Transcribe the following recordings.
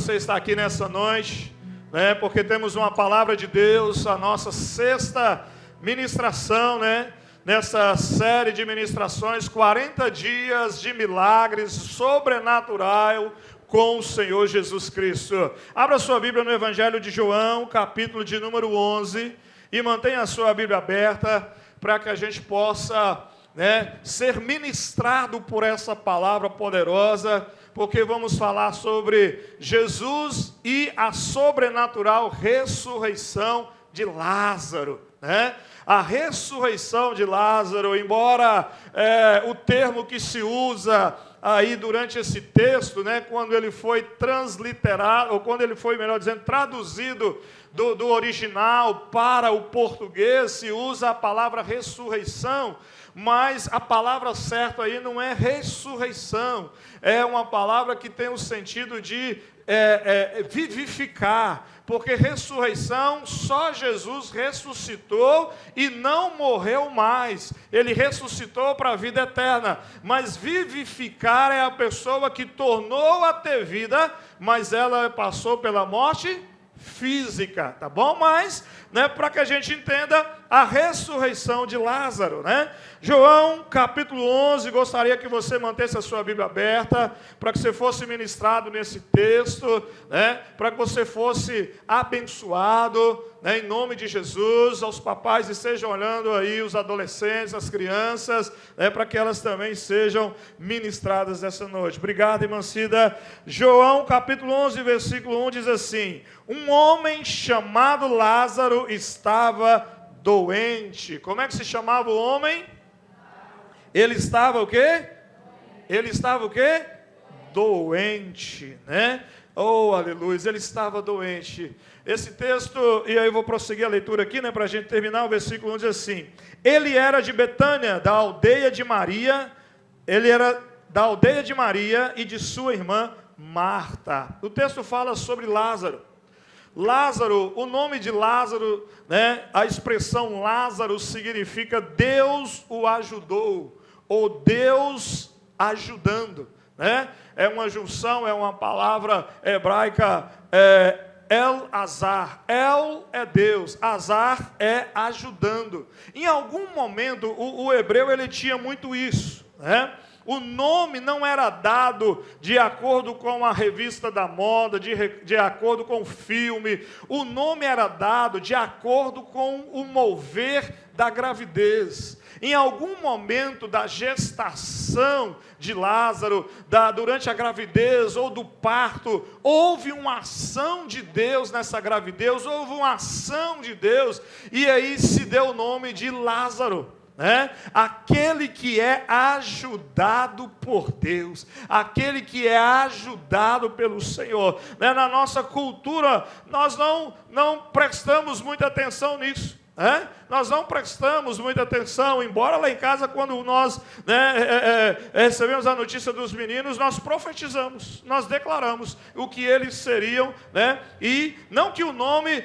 você está aqui nessa noite, né? Porque temos uma palavra de Deus, a nossa sexta ministração, né? Nessa série de ministrações, 40 dias de milagres sobrenatural com o Senhor Jesus Cristo. Abra sua Bíblia no Evangelho de João, capítulo de número 11, e mantenha a sua Bíblia aberta para que a gente possa, né, ser ministrado por essa palavra poderosa, porque vamos falar sobre Jesus e a sobrenatural ressurreição de Lázaro, né? A ressurreição de Lázaro, embora o termo que se usa aí durante esse texto, né, quando ele foi transliterado, ou quando ele foi, melhor dizendo, traduzido do original para o português, se usa a palavra ressurreição, mas a palavra certa aí não é ressurreição, é uma palavra que tem o sentido de vivificar, porque ressurreição, só Jesus ressuscitou e não morreu mais, ele ressuscitou para a vida eterna, mas vivificar é a pessoa que tornou a ter vida, mas ela passou pela morte física, tá bom? Mas, né, para que a gente entenda a ressurreição de Lázaro, né? João, capítulo 11, gostaria que você mantesse a sua Bíblia aberta, para que você fosse ministrado nesse texto, né? Para que você fosse abençoado, né, em nome de Jesus. Aos papais estejam olhando aí, os adolescentes, as crianças, né, para que elas também sejam ministradas essa noite. Obrigado, irmã Cida. João, capítulo 11, versículo 1, diz assim: um homem chamado Lázaro estava doente. Como é que se chamava o homem? Ele estava o quê? Ele estava o quê? Doente, né? Oh, aleluia, ele estava doente. Esse texto, e aí eu vou prosseguir a leitura aqui, né, para a gente terminar, o versículo 1 diz assim: ele era de Betânia, da aldeia de Maria, ele era da aldeia de Maria e de sua irmã Marta. O texto fala sobre Lázaro. Lázaro, o nome de Lázaro, né, a expressão Lázaro significa Deus o ajudou, ou Deus ajudando, né? É uma junção, é uma palavra hebraica, El-Azar. El é Deus, Azar é ajudando. Em algum momento, o hebreu ele tinha muito isso, né? O nome não era dado de acordo com a revista da moda, de acordo com o filme. O nome era dado de acordo com o mover da gravidez. Em algum momento da gestação de Lázaro, durante a gravidez ou do parto, houve uma ação de Deus nessa gravidez, houve uma ação de Deus, e aí se deu o nome de Lázaro. Aquele que é ajudado por Deus, aquele que é ajudado pelo Senhor, na nossa cultura nós não prestamos muita atenção nisso, nós não prestamos muita atenção, embora lá em casa, quando nós recebemos a notícia dos meninos, nós profetizamos, nós declaramos o que eles seriam, e não que o nome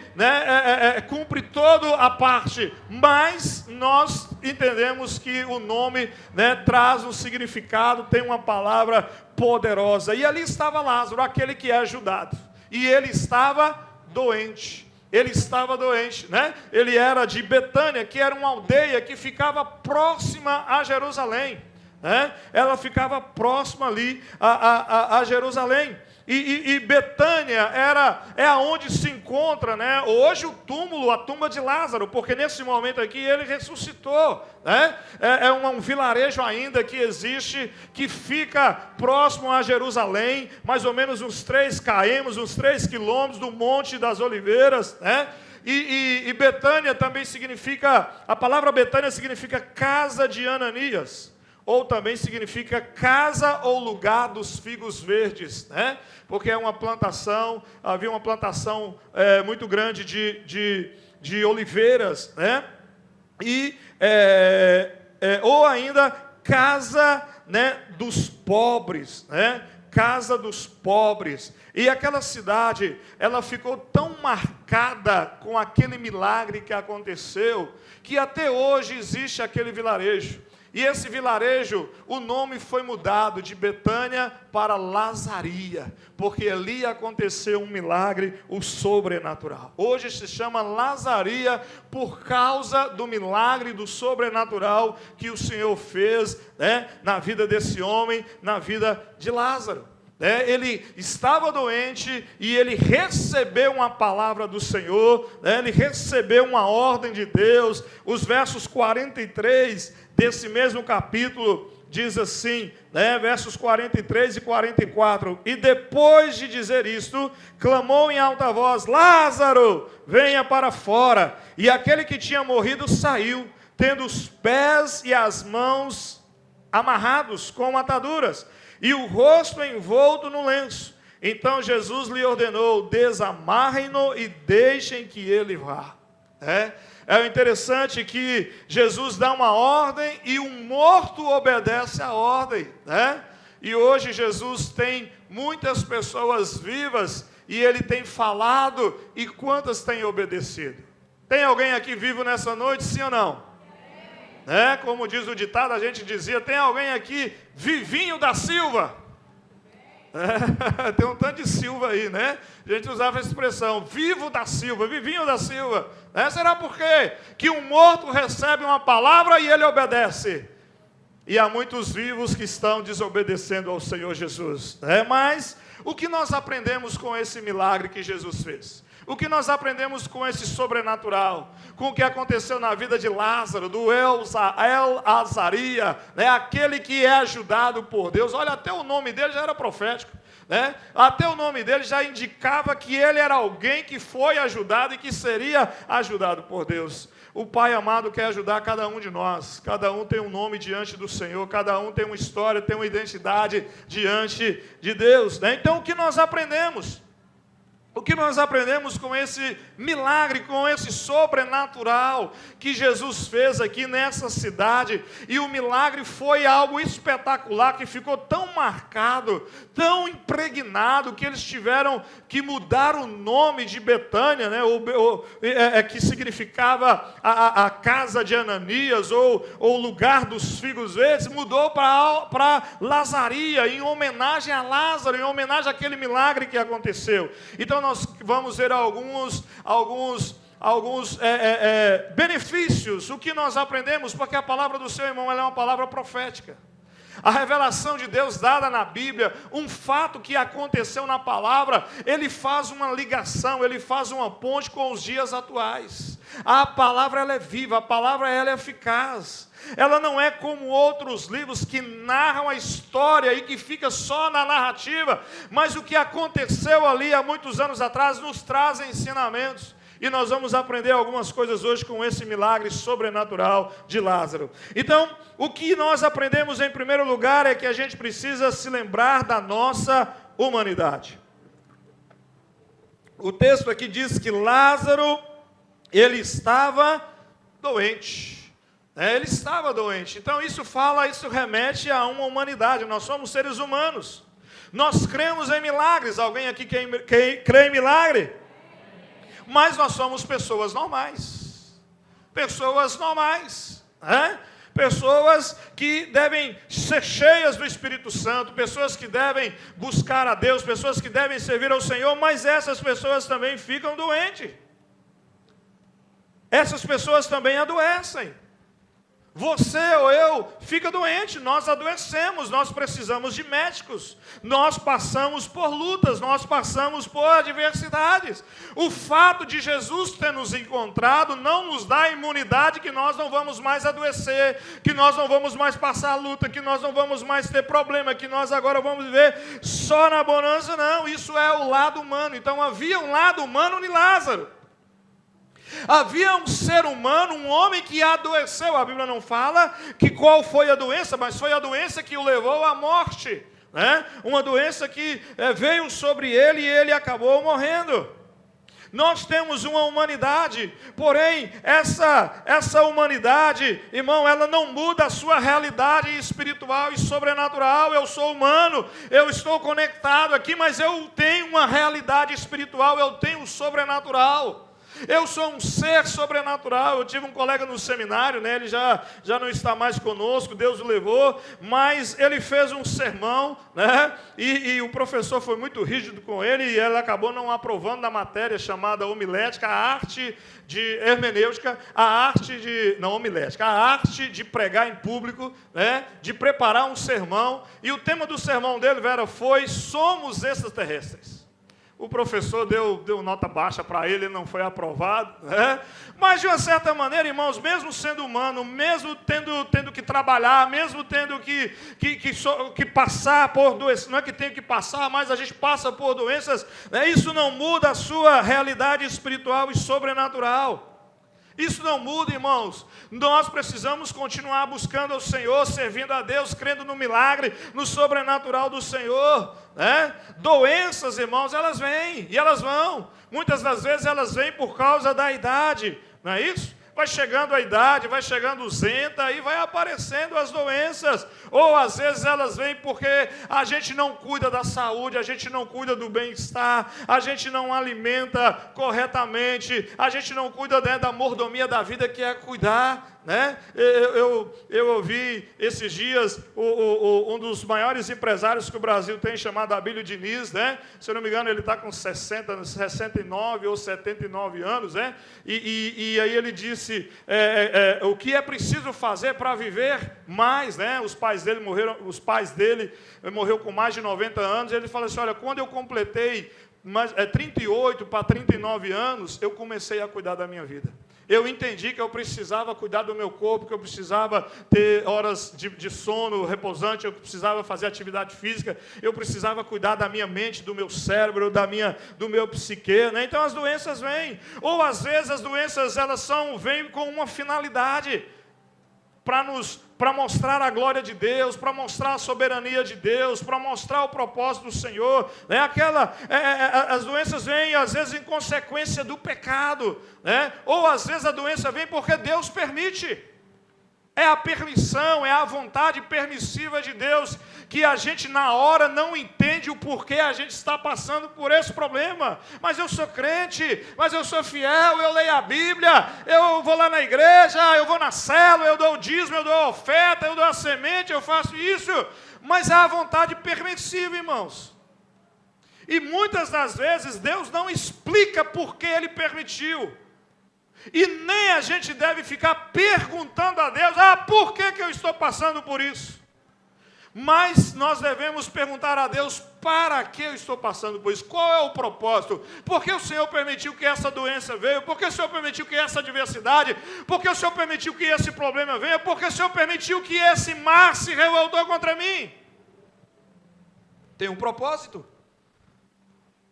cumpre toda a parte, mas nós entendemos que o nome traz um significado, tem uma palavra poderosa, e ali estava Lázaro, aquele que é ajudado, e ele estava doente. Ele estava doente, né? Ele era de Betânia, que era uma aldeia que ficava próxima a Jerusalém, né? Ela ficava próxima ali a Jerusalém. E Betânia é aonde se encontra, né, hoje o túmulo, a tumba de Lázaro, porque nesse momento aqui ele ressuscitou, né? É um vilarejo ainda que existe, que fica próximo a Jerusalém, mais ou menos uns 3 km, uns 3 quilômetros do Monte das Oliveiras, né? E Betânia também significa, a palavra Betânia significa casa de Ananias, ou também significa casa ou lugar dos figos verdes, né? Porque é uma plantação, havia uma plantação muito grande de oliveiras, né? Ou ainda casa, né, dos pobres, né? Casa dos pobres. E aquela cidade, ela ficou tão marcada com aquele milagre que aconteceu, que até hoje existe aquele vilarejo. E esse vilarejo, o nome foi mudado de Betânia para Lazaria, porque ali aconteceu um milagre, o sobrenatural. Hoje se chama Lazaria por causa do milagre do sobrenatural que o Senhor fez, né, na vida desse homem, na vida de Lázaro. Ele estava doente e ele recebeu uma palavra do Senhor, ele recebeu uma ordem de Deus. Os versos 43 desse mesmo capítulo diz assim, versos 43 e 44: e depois de dizer isto, clamou em alta voz: Lázaro, venha para fora. E aquele que tinha morrido saiu, tendo os pés e as mãos amarrados com ataduras, e o rosto envolto no lenço. Então Jesus lhe ordenou: desamarrem-no e deixem que ele vá. É interessante que Jesus dá uma ordem e um morto obedece à ordem, E hoje Jesus tem muitas pessoas vivas e ele tem falado, e quantas têm obedecido? Tem alguém aqui vivo nessa noite, sim ou não? Como diz o ditado, a gente dizia: tem alguém aqui vivinho da Silva? Tem um tanto de Silva aí, né? A gente usava essa expressão, vivo da Silva, vivinho da Silva. Será por quê? Que um morto recebe uma palavra e ele obedece. E há muitos vivos que estão desobedecendo ao Senhor Jesus. Mas o que nós aprendemos com esse milagre que Jesus fez? O que nós aprendemos com esse sobrenatural? Com o que aconteceu na vida de Lázaro, do El-Azaria, aquele que é ajudado por Deus. Olha, até o nome dele já era profético. Até o nome dele já indicava que ele era alguém que foi ajudado e que seria ajudado por Deus. O Pai amado quer ajudar cada um de nós. Cada um tem um nome diante do Senhor. Cada um tem uma história, tem uma identidade diante de Deus. Então, o que nós aprendemos? O que nós aprendemos com esse milagre, com esse sobrenatural que Jesus fez aqui nessa cidade? E o milagre foi algo espetacular, que ficou tão marcado, tão impregnado, que eles tiveram que mudar o nome de Betânia, que significava a casa de Ananias, ou o lugar dos figos verdes, mudou para Lazaria, em homenagem a Lázaro, em homenagem àquele milagre que aconteceu. Então nós vamos ver alguns benefícios. O que nós aprendemos? Porque a palavra do Senhor, irmão, ela é uma palavra profética. A revelação de Deus dada na Bíblia, um fato que aconteceu na palavra, ele faz uma ligação, ele faz uma ponte com os dias atuais. A palavra, ela é viva, a palavra, ela é eficaz. Ela não é como outros livros que narram a história e que fica só na narrativa, mas o que aconteceu ali há muitos anos atrás nos traz ensinamentos. E nós vamos aprender algumas coisas hoje com esse milagre sobrenatural de Lázaro. Então, o que nós aprendemos em primeiro lugar é que a gente precisa se lembrar da nossa humanidade. O texto aqui diz que Lázaro, ele estava doente. Ele estava doente. Então isso remete a uma humanidade. Nós somos seres humanos. Nós cremos em milagres. Alguém aqui crê em milagre? Mas nós somos pessoas normais. Pessoas normais. Pessoas que devem ser cheias do Espírito Santo. Pessoas que devem buscar a Deus. Pessoas que devem servir ao Senhor. Mas essas pessoas também ficam doentes. Essas pessoas também adoecem. Você ou eu fica doente, nós adoecemos, nós precisamos de médicos, nós passamos por lutas, nós passamos por adversidades. O fato de Jesus ter nos encontrado não nos dá imunidade que nós não vamos mais adoecer, que nós não vamos mais passar luta, que nós não vamos mais ter problema, que nós agora vamos viver só na bonança. Não, isso é o lado humano. Então havia um lado humano em Lázaro. Havia um ser humano, um homem que adoeceu. A Bíblia não fala que qual foi a doença, mas foi a doença que o levou à morte. Uma doença que veio sobre ele e ele acabou morrendo. Nós temos uma humanidade, porém, essa humanidade, irmão, ela não muda a sua realidade espiritual e sobrenatural. Eu sou humano, eu estou conectado aqui, mas eu tenho uma realidade espiritual, eu tenho o sobrenatural. Eu sou um ser sobrenatural. Eu tive um colega no seminário, né? Ele já não está mais conosco, Deus o levou, mas ele fez um sermão, né? E o professor foi muito rígido com ele e ele acabou não aprovando na matéria chamada homilética, a arte de hermenêutica, homilética, a arte de pregar em público, né? De preparar um sermão. E o tema do sermão dele, Vera, foi "Somos extraterrestres". O professor deu nota baixa para ele não foi aprovado, né? Mas, de uma certa maneira, irmãos, mesmo sendo humano, mesmo tendo que trabalhar, mesmo tendo que passar por doenças, não é que tem que passar, mas a gente passa por doenças, né? Isso não muda a sua realidade espiritual e sobrenatural. Isso não muda, irmãos. Nós precisamos continuar buscando ao Senhor, servindo a Deus, crendo no milagre, no sobrenatural do Senhor, né? Doenças, irmãos, elas vêm e elas vão. Muitas das vezes elas vêm por causa da idade, não é isso? Vai chegando a idade, vai chegando o zenta e vai aparecendo as doenças. Ou às vezes elas vêm porque a gente não cuida da saúde, a gente não cuida do bem-estar, a gente não alimenta corretamente, a gente não cuida, né, da mordomia da vida, que é cuidar, né? Eu ouvi esses dias um dos maiores empresários que o Brasil tem, chamado Abílio Diniz, né? Se eu não me engano, ele está com 69 ou 79 anos, né? E aí ele disse o que é preciso fazer para viver mais, né? Os pais dele morreram com mais de 90 anos. Ele fala assim: olha, quando eu completei 38 para 39 anos, eu comecei a cuidar da minha vida. Eu entendi que eu precisava cuidar do meu corpo, que eu precisava ter horas de sono repousante, eu precisava fazer atividade física, eu precisava cuidar da minha mente, do meu cérebro, do meu psique, né? Então as doenças vêm. Ou às vezes as doenças vêm com uma finalidade, para mostrar a glória de Deus, para mostrar a soberania de Deus, para mostrar o propósito do Senhor, né? As doenças vêm, às vezes, em consequência do pecado, né? Ou, às vezes, a doença vem porque Deus permite. É a permissão, é a vontade permissiva de Deus, que a gente na hora não entende o porquê a gente está passando por esse problema. Mas eu sou crente, mas eu sou fiel, eu leio a Bíblia, eu vou lá na igreja, eu vou na célula, eu dou o dízimo, eu dou a oferta, eu dou a semente, eu faço isso. Mas é a vontade permissiva, irmãos. E muitas das vezes Deus não explica por que Ele permitiu. E nem a gente deve ficar perguntando a Deus: por que eu estou passando por isso? Mas nós devemos perguntar a Deus: para que eu estou passando por isso? Qual é o propósito? Por que o Senhor permitiu que essa doença veio? Por que o Senhor permitiu que essa adversidade? Por que o Senhor permitiu que esse problema venha? Por que o Senhor permitiu que esse mar se revoltou contra mim? Tem um propósito.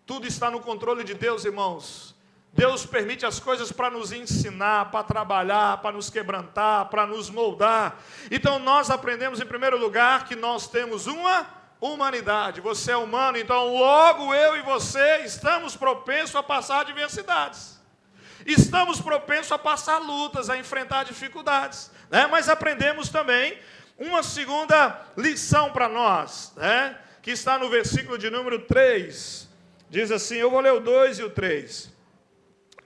Tudo está no controle de Deus, irmãos. Deus permite as coisas para nos ensinar, para trabalhar, para nos quebrantar, para nos moldar. Então nós aprendemos, em primeiro lugar, que nós temos uma humanidade. Você é humano, então logo eu e você estamos propensos a passar adversidades. Estamos propensos a passar lutas, a enfrentar dificuldades, né? Mas aprendemos também uma segunda lição para nós, né? Que está no versículo de número 3. Diz assim, eu vou ler o 2 e o 3.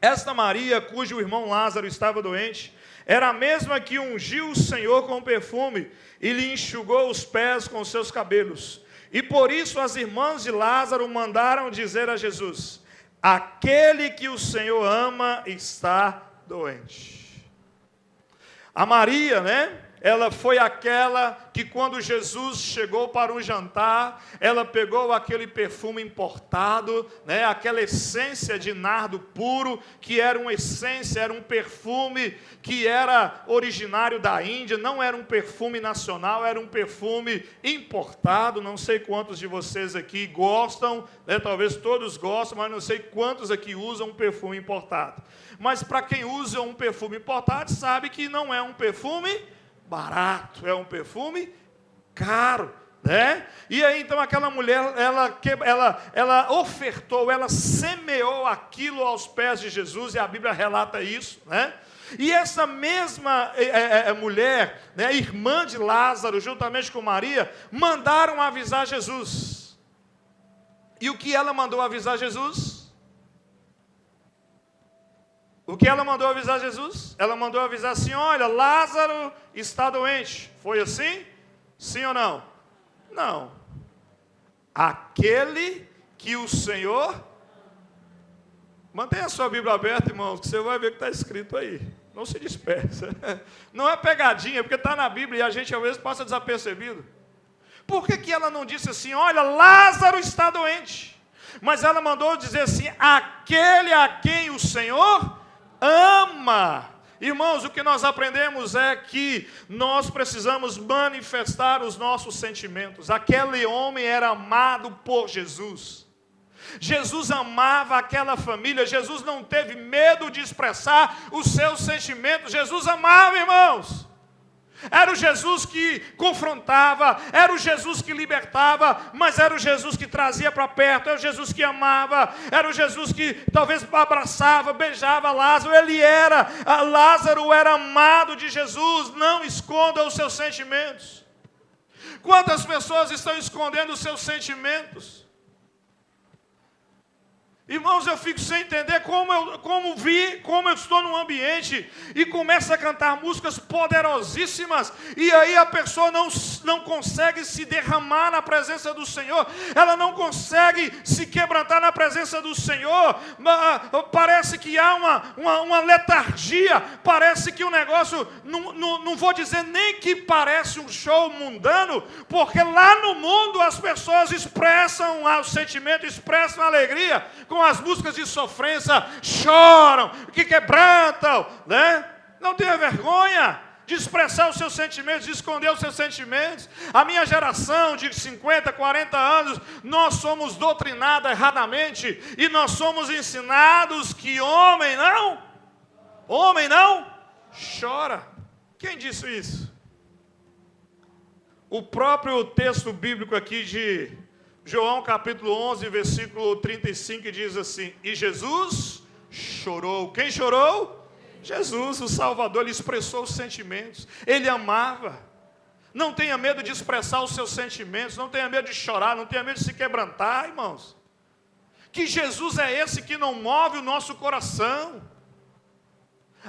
Esta Maria, cujo irmão Lázaro estava doente, era a mesma que ungiu o Senhor com perfume e lhe enxugou os pés com seus cabelos. E por isso as irmãs de Lázaro mandaram dizer a Jesus: aquele que o Senhor ama está doente. A Maria, né? Ela foi aquela que, quando Jesus chegou para um jantar, ela pegou aquele perfume importado, né, aquela essência de nardo puro, que era uma essência, era um perfume que era originário da Índia, não era um perfume nacional, era um perfume importado. Não sei quantos de vocês aqui gostam, né, talvez todos gostam, mas não sei quantos aqui usam um perfume importado. Mas para quem usa um perfume importado, sabe que não é um perfume barato, é um perfume caro, né? E aí então aquela mulher, ela ofertou, ela semeou aquilo aos pés de Jesus, e a Bíblia relata isso, né? E essa mesma mulher, né, irmã de Lázaro, juntamente com Maria, mandaram avisar Jesus. E o que ela mandou avisar Jesus? O que ela mandou avisar Jesus? Ela mandou avisar assim: olha, Lázaro está doente. Foi assim? Sim ou não? Não. Aquele que o Senhor... Mantenha a sua Bíblia aberta, irmãos, que você vai ver o que está escrito aí. Não se dispersa. Não é pegadinha, porque está na Bíblia e a gente às vezes passa desapercebido. Por que ela não disse assim: olha, Lázaro está doente? Mas ela mandou dizer assim: aquele a quem o Senhor ama. Irmãos, o que nós aprendemos é que nós precisamos manifestar os nossos sentimentos. Aquele homem era amado por Jesus. Jesus amava aquela família. Jesus não teve medo de expressar os seus sentimentos. Jesus amava, irmãos. Era o Jesus que confrontava, era o Jesus que libertava, mas era o Jesus que trazia para perto, era o Jesus que amava, era o Jesus que talvez abraçava, beijava Lázaro. Lázaro era amado de Jesus. Não esconda os seus sentimentos. Quantas pessoas estão escondendo os seus sentimentos? Irmãos, eu fico sem entender como eu estou num ambiente e começo a cantar músicas poderosíssimas e aí a pessoa não consegue se derramar na presença do Senhor, ela não consegue se quebrantar na presença do Senhor. Parece que há uma letargia, parece que o negócio, não vou dizer nem que parece um show mundano, porque lá no mundo as pessoas expressam os sentimentos, expressam a alegria, com as músicas de sofrência, choram, que quebrantam, né? Não tenha vergonha de expressar os seus sentimentos, de esconder os seus sentimentos. A minha geração de 50, 40 anos, nós somos doutrinados erradamente e nós somos ensinados que homem não chora. Quem disse isso? O próprio texto bíblico aqui de João capítulo 11, versículo 35, diz assim: e Jesus chorou. Quem chorou? Jesus, o Salvador. Ele expressou os sentimentos, ele amava. Não tenha medo de expressar os seus sentimentos, não tenha medo de chorar, não tenha medo de se quebrantar, irmãos. Que Jesus é esse que não move o nosso coração?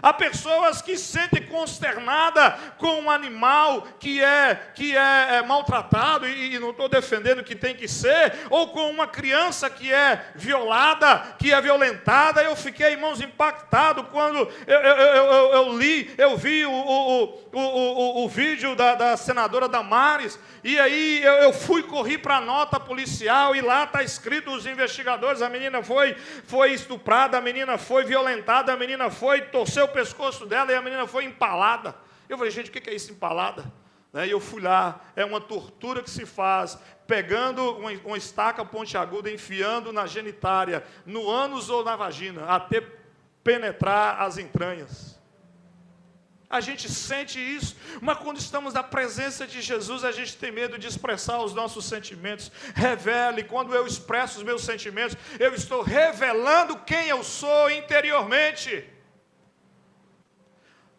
Há pessoas que se sentem consternadas com um animal que é maltratado, e não estou defendendo que tem que ser, ou com uma criança que é violada, que é violentada. Eu fiquei, irmãos, impactado quando eu vi o vídeo da senadora Damares, e aí eu corri para a nota policial, e lá está escrito os investigadores: a menina foi estuprada, a menina foi violentada, a menina torceu o pescoço dela e a menina foi empalada. Eu falei: gente, o que é isso, empalada? E eu fui lá. É uma tortura que se faz pegando uma estaca pontiaguda, enfiando na genitária, no ânus ou na vagina, até penetrar as entranhas. A gente sente isso, mas quando estamos na presença de Jesus, a gente tem medo de expressar os nossos sentimentos. Revele. Quando eu expresso os meus sentimentos, eu estou revelando quem eu sou interiormente.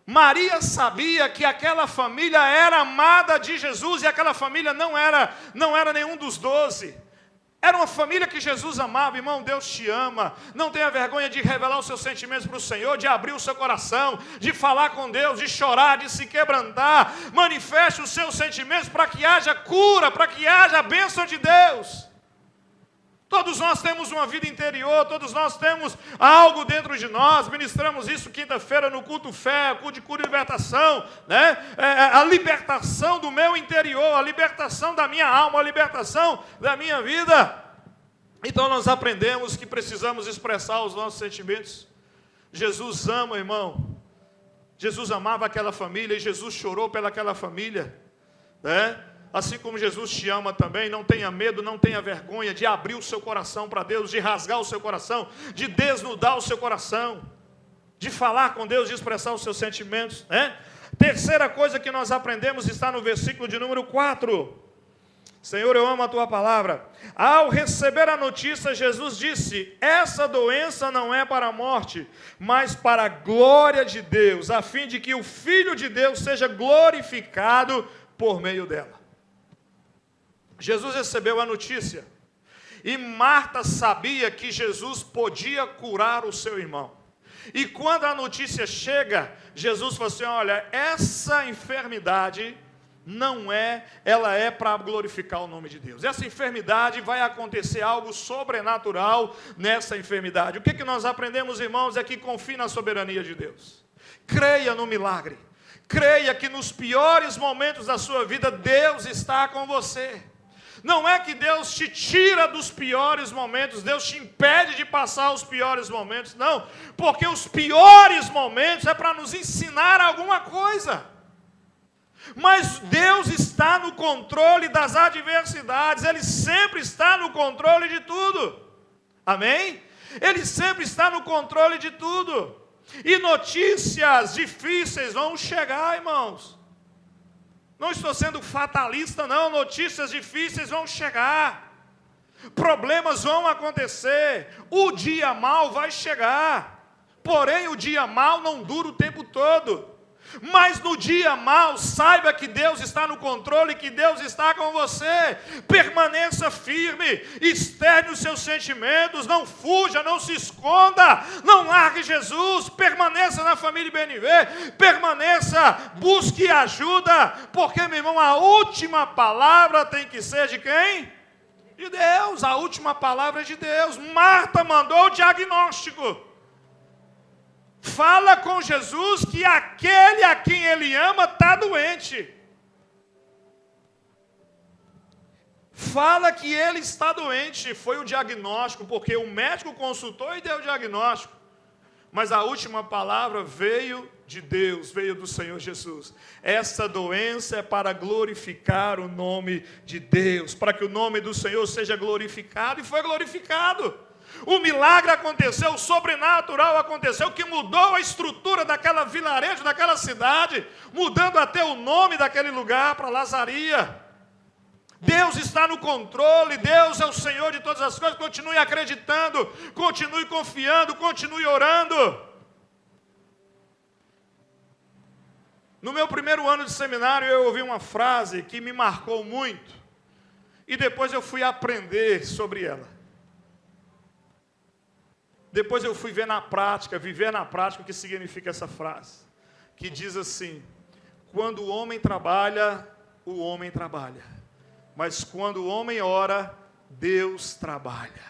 Maria sabia que aquela família era amada de Jesus, e aquela família não era nenhum dos 12. Era uma família que Jesus amava. Irmão, Deus te ama. Não tenha vergonha de revelar os seus sentimentos para o Senhor, de abrir o seu coração, de falar com Deus, de chorar, de se quebrantar. Manifeste os seus sentimentos para que haja cura, para que haja a bênção de Deus. Todos nós temos uma vida interior, todos nós temos algo dentro de nós. Ministramos isso quinta-feira no culto fé, culto de cura e libertação, né? A libertação do meu interior, a libertação da minha alma, a libertação da minha vida. Então nós aprendemos que precisamos expressar os nossos sentimentos. Jesus ama, irmão. Jesus amava aquela família e Jesus chorou pelaquela família, né? Assim como Jesus te ama também. Não tenha medo, não tenha vergonha de abrir o seu coração para Deus, de rasgar o seu coração, de desnudar o seu coração, de falar com Deus, de expressar os seus sentimentos, né? Terceira coisa que nós aprendemos está no versículo de número 4. Senhor, eu amo a tua palavra. Ao receber a notícia, Jesus disse: essa doença não é para a morte, mas para a glória de Deus, a fim de que o Filho de Deus seja glorificado por meio dela. Jesus recebeu a notícia, e Marta sabia que Jesus podia curar o seu irmão. E quando a notícia chega, Jesus falou assim, olha, essa enfermidade ela é para glorificar o nome de Deus. Essa enfermidade vai acontecer algo sobrenatural nessa enfermidade. O que nós aprendemos, irmãos, é que confie na soberania de Deus. Creia no milagre. Creia que nos piores momentos da sua vida, Deus está com você. Não é que Deus te tira dos piores momentos, Deus te impede de passar os piores momentos, não. Porque os piores momentos é para nos ensinar alguma coisa. Mas Deus está no controle das adversidades, Ele sempre está no controle de tudo. Amém? Ele sempre está no controle de tudo. E notícias difíceis vão chegar, irmãos. Não estou sendo fatalista, não. Notícias difíceis vão chegar. Problemas vão acontecer. O dia mau vai chegar. Porém, o dia mau não dura o tempo todo. Mas no dia mau, saiba que Deus está no controle, que Deus está com você. Permaneça firme, externe os seus sentimentos, não fuja, não se esconda, não largue Jesus, permaneça na família BNV, permaneça, busque ajuda, porque, meu irmão, a última palavra tem que ser de quem? De Deus, a última palavra é de Deus. Marta mandou o diagnóstico. Fala com Jesus que aquele a quem Ele ama está doente. Fala que ele está doente. Foi o diagnóstico, porque o médico consultou e deu o diagnóstico. Mas a última palavra veio de Deus, veio do Senhor Jesus. Essa doença é para glorificar o nome de Deus, para que o nome do Senhor seja glorificado, e foi glorificado. O milagre aconteceu, o sobrenatural aconteceu, que mudou a estrutura daquela vilarejo, daquela cidade, mudando até o nome daquele lugar para Lazaria. Deus está no controle, Deus é o Senhor de todas as coisas. Continue acreditando, continue confiando, continue orando. No meu primeiro ano de seminário, eu ouvi uma frase que me marcou muito, e depois eu fui aprender sobre ela. Depois eu fui ver na prática, viver na prática o que significa essa frase. Que diz assim: quando o homem trabalha, mas quando o homem ora, Deus trabalha.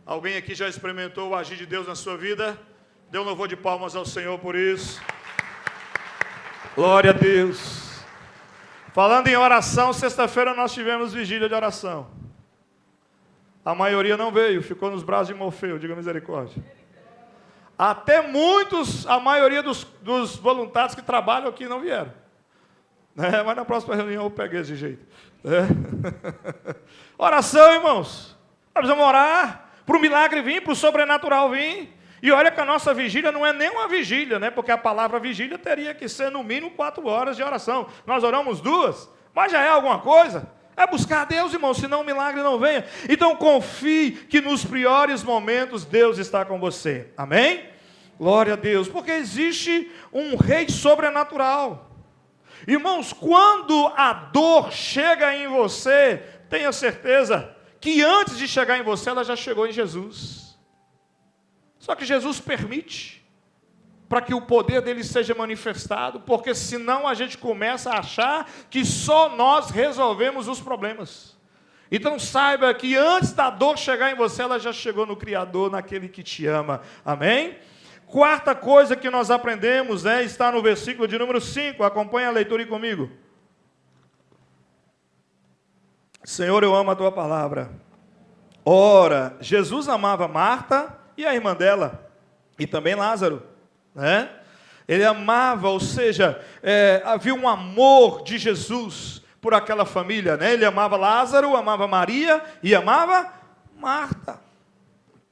Alguém aqui já experimentou o agir de Deus na sua vida? Dê um louvor de palmas ao Senhor por isso. Glória a Deus. Falando em oração, sexta-feira nós tivemos vigília de oração. A maioria não veio, ficou nos braços de Morfeu, diga misericórdia. Até muitos, a maioria dos voluntários que trabalham aqui não vieram. Mas na próxima reunião eu peguei esse jeito. Oração, irmãos. Nós precisamos orar para o milagre vir, para o sobrenatural vir. E olha que a nossa vigília não é nem uma vigília, né? Porque a palavra vigília teria que ser no mínimo 4 horas de oração. Nós oramos 2, mas já é alguma coisa. É buscar a Deus, irmão, senão o milagre não venha. Então confie que nos piores momentos Deus está com você. Amém? Glória a Deus. Porque existe um rei sobrenatural. Irmãos, quando a dor chega em você, tenha certeza que antes de chegar em você, ela já chegou em Jesus. Só que Jesus permite para que o poder dele seja manifestado, porque senão a gente começa a achar que só nós resolvemos os problemas. Então saiba que antes da dor chegar em você, ela já chegou no Criador, naquele que te ama. Amém? Quarta coisa que nós aprendemos está no versículo de número 5. Acompanhe a leitura aí comigo. Senhor, eu amo a tua palavra. Ora, Jesus amava Marta e a irmã dela, e também Lázaro. Ele amava, ou seja, havia um amor de Jesus por aquela família. Ele amava Lázaro, amava Maria e amava Marta.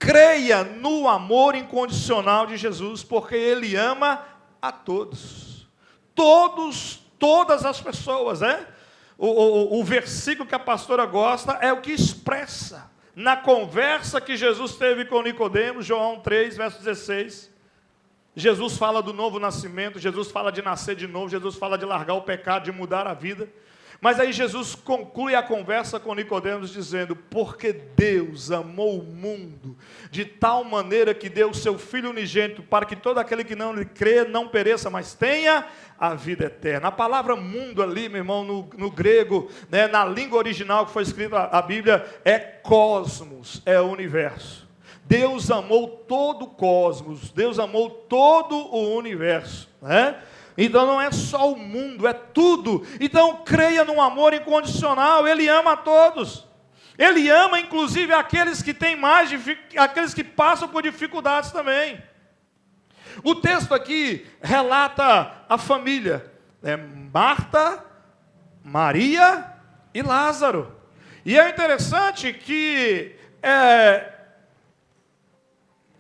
Creia no amor incondicional de Jesus, porque Ele ama a todos. Todas as pessoas. O versículo que a pastora gosta é o que expressa na conversa que Jesus teve com Nicodemos, João 3, verso 16. Jesus fala do novo nascimento, Jesus fala de nascer de novo, Jesus fala de largar o pecado, de mudar a vida. Mas aí Jesus conclui a conversa com Nicodemos dizendo: porque Deus amou o mundo de tal maneira que deu o seu Filho unigênito, para que todo aquele que não lhe crê não pereça, mas tenha a vida eterna. A palavra mundo ali, meu irmão, no grego, né, na língua original que foi escrita a Bíblia, é cosmos, é o universo. Deus amou todo o cosmos, Deus amou todo o universo, né? Então não é só o mundo, é tudo. Então creia num amor incondicional. Ele ama a todos. Ele ama inclusive aqueles que têm aqueles que passam por dificuldades também. O texto aqui relata a família, Marta, Maria e Lázaro. E é interessante que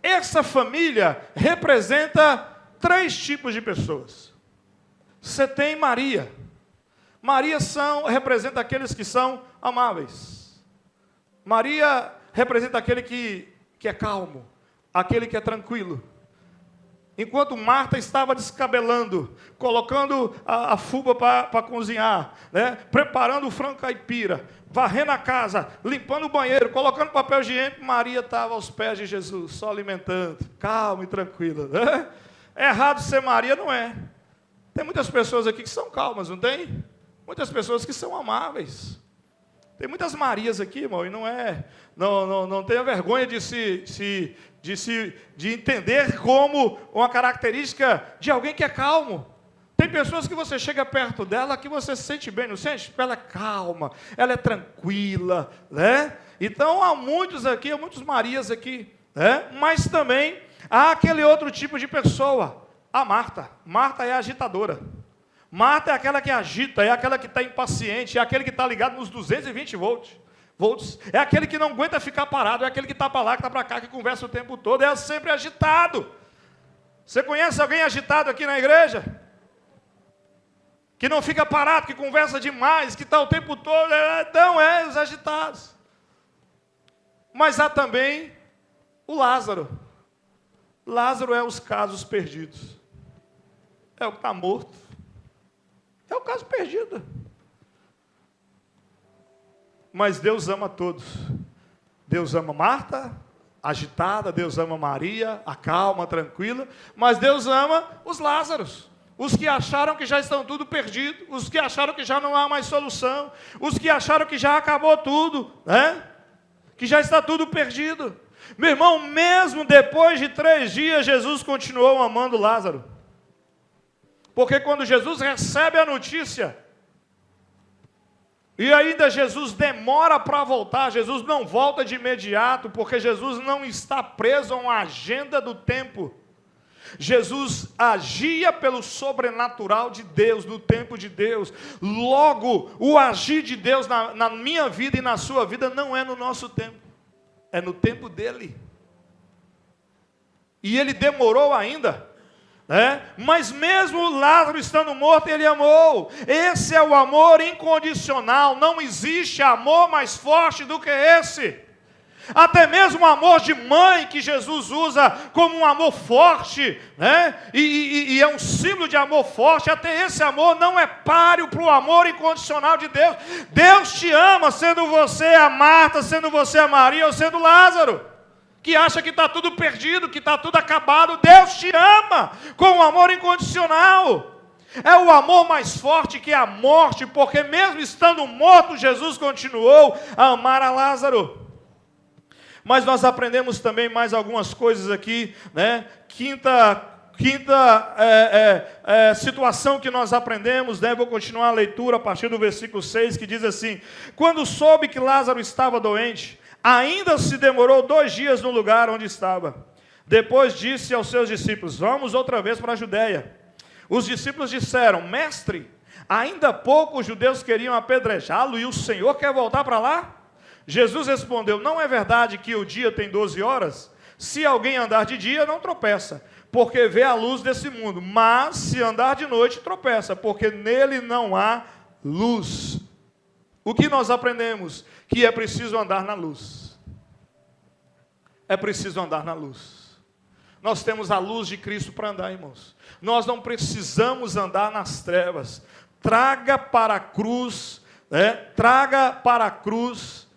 essa família representa 3 tipos de pessoas. Você tem Maria. Maria representa aqueles que são amáveis. Maria representa aquele que é calmo, aquele que é tranquilo. Enquanto Marta estava descabelando, colocando a fuba para cozinhar, né? Preparando o frango caipira, varrendo a casa, limpando o banheiro, colocando papel higiênico, Maria estava aos pés de Jesus, só alimentando, calma e tranquila. Né? É errado ser Maria? Não é. Tem muitas pessoas aqui que são calmas, não tem? Muitas pessoas que são amáveis. Tem muitas Marias aqui, irmão, e não tenha vergonha de entender como uma característica de alguém que é calmo. Tem pessoas que você chega perto dela que você se sente bem, não sente? Ela é calma, ela é tranquila, né? Então há muitos Marias aqui, né? Mas também há aquele outro tipo de pessoa. A Marta. Marta é agitadora. Marta é aquela que agita, é aquela que está impaciente, é aquele que está ligado nos 220 volts. É aquele que não aguenta ficar parado, é aquele que está para lá, que está para cá, que conversa o tempo todo, é sempre agitado. Você conhece alguém agitado aqui na igreja? Que não fica parado, que conversa demais, que está o tempo todo, então os agitados. Mas há também o Lázaro. Lázaro é os casos perdidos. É o que está morto. É o caso perdido. Mas Deus ama todos. Deus ama Marta, agitada. Deus ama Maria, a calma, tranquila. Mas Deus ama os Lázaros. Os que acharam que já estão tudo perdido. Os que acharam que já não há mais solução. Os que acharam que já acabou tudo. Né? Que já está tudo perdido. Meu irmão, mesmo depois de 3 dias, Jesus continuou amando Lázaro. Porque quando Jesus recebe a notícia, e ainda Jesus demora para voltar, Jesus não volta de imediato, porque Jesus não está preso a uma agenda do tempo. Jesus agia pelo sobrenatural de Deus, no tempo de Deus. Logo, o agir de Deus na minha vida e na sua vida não é no nosso tempo, é no tempo dele. E ele demorou ainda. Mas mesmo Lázaro estando morto, ele amou. Esse é o amor incondicional. Não existe amor mais forte do que esse. Até mesmo o amor de mãe que Jesus usa como um amor forte, né? E é um símbolo de amor forte. Até esse amor não é páreo para o amor incondicional de Deus. Deus te ama, sendo você a Marta, sendo você a Maria ou sendo Lázaro, que acha que está tudo perdido, que está tudo acabado. Deus te ama com um amor incondicional. É o amor mais forte que a morte, porque mesmo estando morto, Jesus continuou a amar a Lázaro. Mas nós aprendemos também mais algumas coisas aqui, né? Quinta situação que nós aprendemos, né? Vou continuar a leitura a partir do versículo 6, que diz assim: quando soube que Lázaro estava doente, ainda se demorou 2 dias no lugar onde estava. Depois disse aos seus discípulos: vamos outra vez para a Judeia. Os discípulos disseram: mestre, ainda há pouco os judeus queriam apedrejá-lo e o Senhor quer voltar para lá? Jesus respondeu: não é verdade que o dia tem 12 horas? Se alguém andar de dia, não tropeça, porque vê a luz desse mundo. Mas se andar de noite, tropeça, porque nele não há luz. O que nós aprendemos? Que é preciso andar na luz. É preciso andar na luz. Nós temos a luz de Cristo para andar, irmãos. Nós não precisamos andar nas trevas. Traga para a cruz traga para a cruz,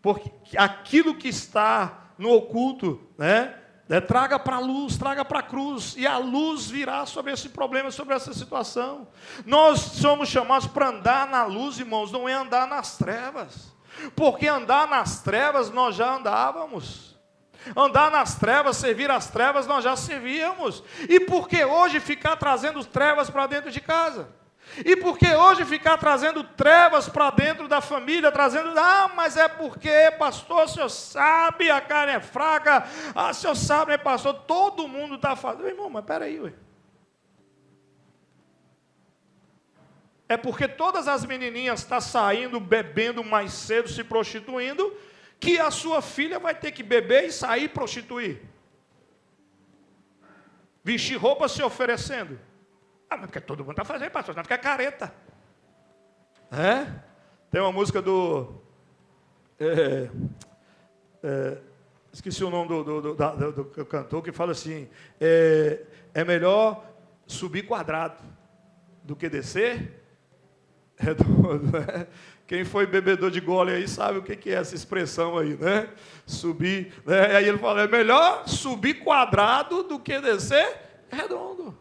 porque aquilo que está no oculto, traga para a luz, traga para a cruz, e a luz virá sobre esse problema, sobre essa situação. Nós somos chamados para andar na luz, irmãos, não é andar nas trevas, porque andar nas trevas nós já andávamos. Andar nas trevas, servir as trevas, nós já servíamos. E por que hoje ficar trazendo trevas para dentro de casa? E por que hoje ficar trazendo trevas para dentro da família, trazendo, mas é porque, pastor, o senhor sabe, a carne é fraca, o senhor sabe, né, pastor, todo mundo está fazendo. Irmão, mas peraí, ué. É porque todas as menininhas estão saindo, bebendo mais cedo, se prostituindo, que a sua filha vai ter que beber e sair prostituir. Vestir roupa se oferecendo. Mas porque todo mundo está fazendo, pastor, não fica careta. Tem uma música do... esqueci o nome do cantor, que fala assim, é melhor subir quadrado do que descer redondo, né? Quem foi bebedor de gole aí sabe o que é essa expressão aí, né? Subir, né? Aí ele fala, é melhor subir quadrado do que descer redondo.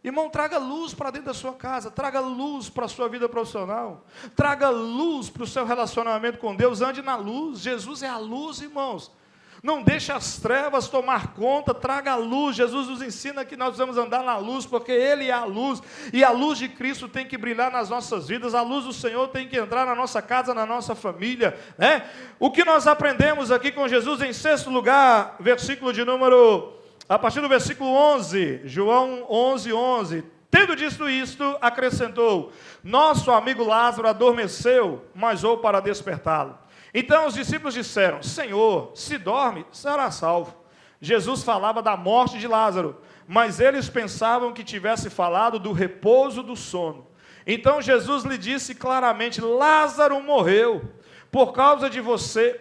Irmão, traga luz para dentro da sua casa, traga luz para a sua vida profissional, traga luz para o seu relacionamento com Deus, ande na luz. Jesus é a luz, irmãos. Não deixe as trevas tomar conta, traga a luz. Jesus nos ensina que nós vamos andar na luz, porque Ele é a luz, e a luz de Cristo tem que brilhar nas nossas vidas, a luz do Senhor tem que entrar na nossa casa, na nossa família, né? O que nós aprendemos aqui com Jesus, em sexto lugar, a partir do versículo 11, João 11. Tendo dito isto, acrescentou, nosso amigo Lázaro adormeceu, mas ou para despertá-lo. Então os discípulos disseram, Senhor, se dorme, será salvo. Jesus falava da morte de Lázaro, mas eles pensavam que tivesse falado do repouso do sono. Então Jesus lhe disse claramente, Lázaro morreu, por causa de vocês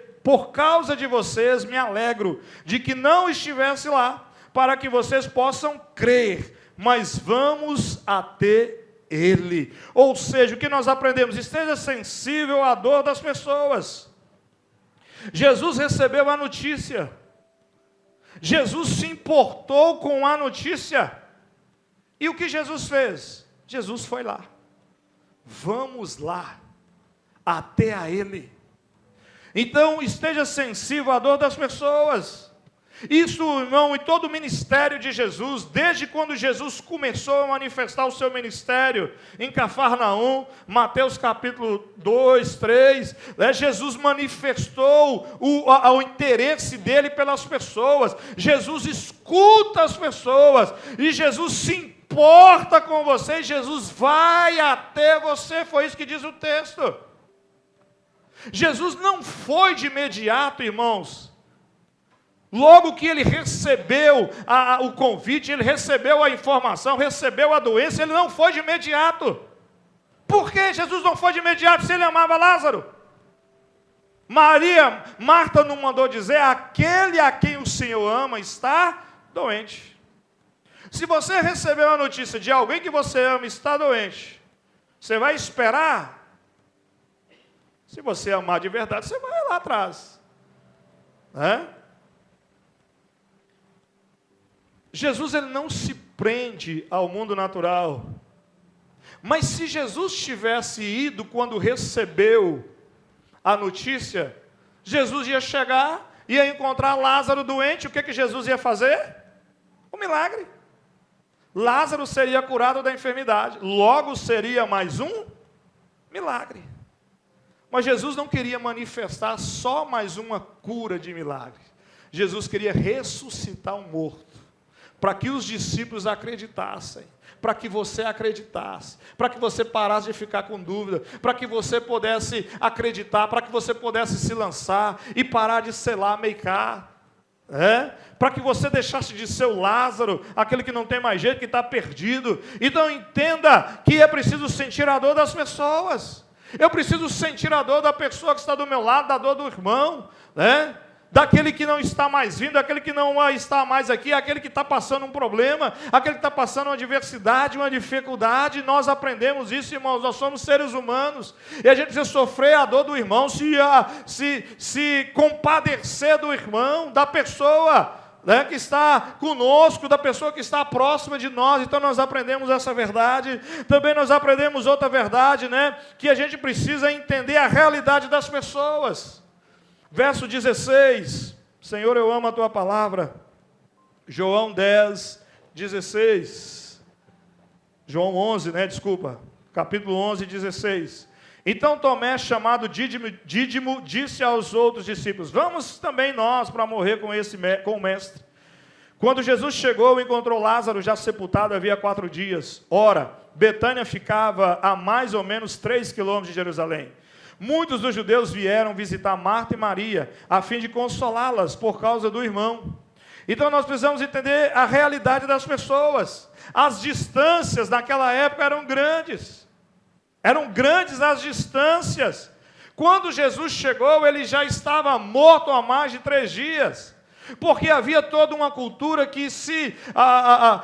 me alegro de que não estivesse lá, para que vocês possam crer, mas vamos até ele. Ou seja, o que nós aprendemos? Esteja sensível à dor das pessoas. Jesus recebeu a notícia. Jesus se importou com a notícia. E o que Jesus fez? Jesus foi lá. Vamos lá, até a ele. Então, esteja sensível à dor das pessoas. Isso, irmão, em todo o ministério de Jesus, desde quando Jesus começou a manifestar o seu ministério, em Cafarnaum, Mateus capítulo 2, 3, Jesus manifestou o interesse dele pelas pessoas, Jesus escuta as pessoas, e Jesus se importa com você, Jesus vai até você, foi isso que diz o texto. Jesus não foi de imediato, irmãos. Logo que ele recebeu o convite, ele recebeu a informação, recebeu a doença, ele não foi de imediato. Por que Jesus não foi de imediato se ele amava Lázaro? Marta não mandou dizer, aquele a quem o Senhor ama está doente. Se você recebeu a notícia de alguém que você ama está doente, você vai esperar? Se você amar de verdade, você vai lá atrás. Jesus ele não se prende ao mundo natural. Mas se Jesus tivesse ido quando recebeu a notícia, Jesus ia chegar, ia encontrar Lázaro doente, o que Jesus ia fazer? Um milagre. Lázaro seria curado da enfermidade, logo seria mais um milagre. Mas Jesus não queria manifestar só mais uma cura de milagre. Jesus queria ressuscitar um morto, para que os discípulos acreditassem, para que você acreditasse, para que você parasse de ficar com dúvida, para que você pudesse acreditar, para que você pudesse se lançar e parar de selar, meicar, para que você deixasse de ser o Lázaro, aquele que não tem mais jeito, que está perdido. Então entenda que é preciso sentir a dor das pessoas. Eu preciso sentir a dor da pessoa que está do meu lado, da dor do irmão, daquele que não está mais vindo, daquele que não está mais aqui, aquele que está passando um problema, aquele que está passando uma adversidade, uma dificuldade. Nós aprendemos isso, irmãos, nós somos seres humanos, e a gente precisa sofrer a dor do irmão, se compadecer do irmão, da pessoa, né, que está conosco, da pessoa que está próxima de nós. Então nós aprendemos essa verdade. Também nós aprendemos outra verdade, né, que a gente precisa entender a realidade das pessoas. Verso 16, Senhor, eu amo a tua palavra. João 10, 16. João 11, desculpa. Capítulo 11, 16. Então Tomé, chamado Dídimo, disse aos outros discípulos: vamos também nós para morrer com o mestre. Quando Jesus chegou, encontrou Lázaro já sepultado havia 4 dias. Ora, Betânia ficava a mais ou menos 3 quilômetros de Jerusalém. Muitos dos judeus vieram visitar Marta e Maria, a fim de consolá-las por causa do irmão. Então nós precisamos entender a realidade das pessoas. As distâncias naquela época eram grandes. Eram grandes as distâncias. Quando Jesus chegou, ele já estava morto há mais de 3 dias. Porque havia toda uma cultura que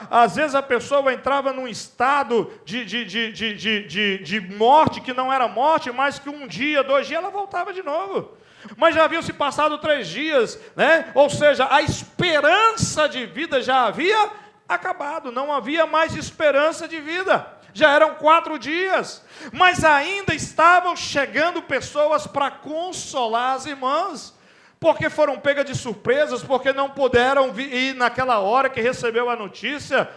às vezes a pessoa entrava num estado de morte, que não era morte, mas que 1 dia, 2 dias, ela voltava de novo. Mas já haviam se passado 3 dias, ou seja, a esperança de vida já havia acabado, não havia mais esperança de vida. Já eram 4 dias, mas ainda estavam chegando pessoas para consolar as irmãs. Porque foram pegas de surpresas, porque não puderam ir naquela hora que recebeu a notícia,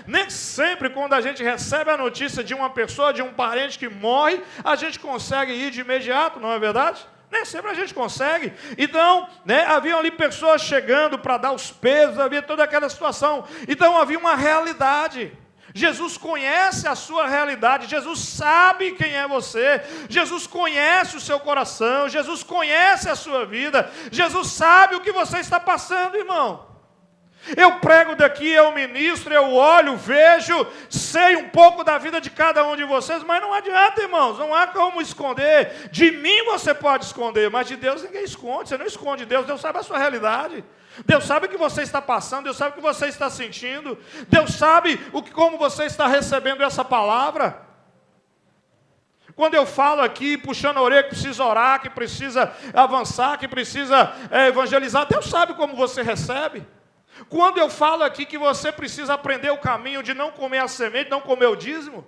Nem sempre quando a gente recebe a notícia de uma pessoa, de um parente que morre, a gente consegue ir de imediato, não é verdade? Nem sempre a gente consegue. Então, haviam ali pessoas chegando para dar os pesos, havia toda aquela situação. Então havia uma realidade. Jesus conhece a sua realidade, Jesus sabe quem é você, Jesus conhece o seu coração, Jesus conhece a sua vida, Jesus sabe o que você está passando, irmão. Eu prego daqui, eu ministro, eu olho, vejo, sei um pouco da vida de cada um de vocês, mas não adianta, irmãos, não há como esconder. De mim você pode esconder, mas de Deus ninguém esconde, você não esconde Deus, Deus sabe a sua realidade. Deus sabe o que você está passando, Deus sabe o que você está sentindo, Deus sabe como você está recebendo essa palavra. Quando eu falo aqui, puxando a orelha, que precisa orar, que precisa avançar, que precisa evangelizar, Deus sabe como você recebe. Quando eu falo aqui que você precisa aprender o caminho de não comer a semente, não comer o dízimo,